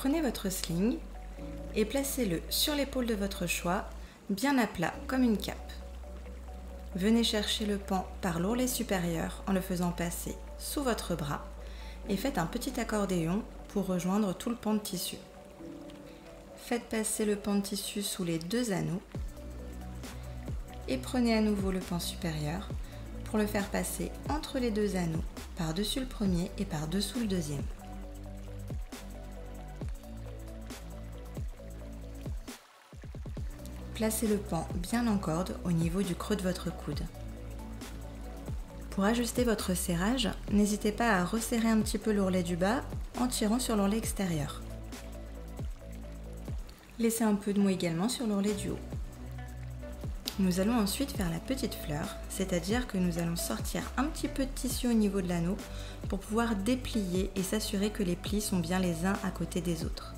Prenez votre sling et placez-le sur l'épaule de votre choix, bien à plat comme une cape. Venez chercher le pan par l'ourlet supérieur en le faisant passer sous votre bras et faites un petit accordéon pour rejoindre tout le pan de tissu. Faites passer le pan de tissu sous les deux anneaux et prenez à nouveau le pan supérieur pour le faire passer entre les deux anneaux, par-dessus le premier et par-dessous le deuxième. Placez le pan bien en corde au niveau du creux de votre coude. Pour ajuster votre serrage, n'hésitez pas à resserrer un petit peu l'ourlet du bas en tirant sur l'ourlet extérieur. Laissez un peu de mou également sur l'ourlet du haut. Nous allons ensuite faire la petite fleur, c'est-à-dire que nous allons sortir un petit peu de tissu au niveau de l'anneau pour pouvoir déplier et s'assurer que les plis sont bien les uns à côté des autres.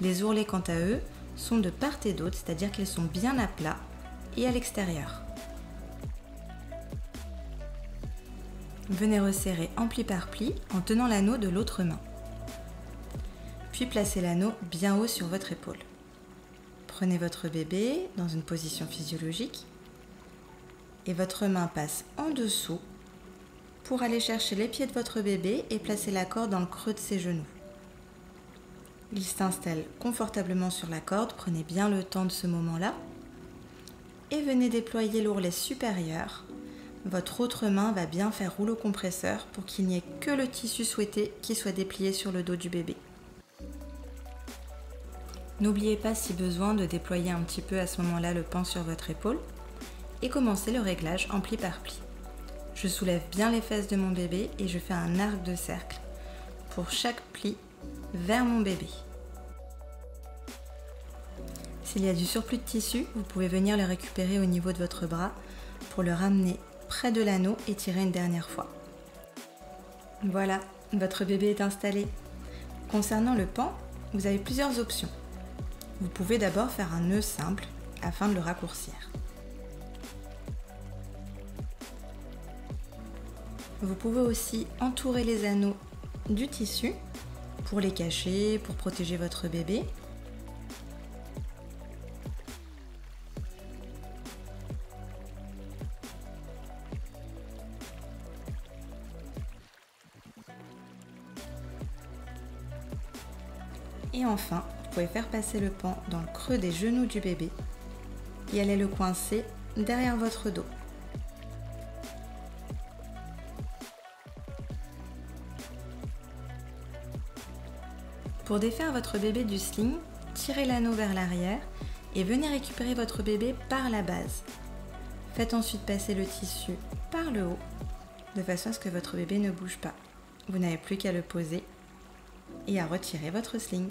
Les ourlets, quant à eux, sont de part et d'autre, c'est-à-dire qu'ils sont bien à plat et à l'extérieur. Venez resserrer en pli par pli en tenant l'anneau de l'autre main. Puis placez l'anneau bien haut sur votre épaule. Prenez votre bébé dans une position physiologique et votre main passe en dessous pour aller chercher les pieds de votre bébé et placer la corde dans le creux de ses genoux. Il s'installe confortablement sur la corde, prenez bien le temps de ce moment-là et venez déployer l'ourlet supérieur. Votre autre main va bien faire rouleau compresseur pour qu'il n'y ait que le tissu souhaité qui soit déplié sur le dos du bébé. N'oubliez pas si besoin de déployer un petit peu à ce moment-là le pan sur votre épaule et commencez le réglage en pli par pli. Je soulève bien les fesses de mon bébé et je fais un arc de cercle pour chaque pli vers mon bébé. S'il y a du surplus de tissu, vous pouvez venir le récupérer au niveau de votre bras pour le ramener près de l'anneau et tirer une dernière fois. Voilà, votre bébé est installé. Concernant le pan, vous avez plusieurs options. Vous pouvez d'abord faire un nœud simple afin de le raccourcir. Vous pouvez aussi entourer les anneaux du tissu pour les cacher, pour protéger votre bébé. Et enfin, vous pouvez faire passer le pan dans le creux des genoux du bébé et aller le coincer derrière votre dos. Pour défaire votre bébé du sling, tirez l'anneau vers l'arrière et venez récupérer votre bébé par la base. Faites ensuite passer le tissu par le haut, de façon à ce que votre bébé ne bouge pas. Vous n'avez plus qu'à le poser et à retirer votre sling.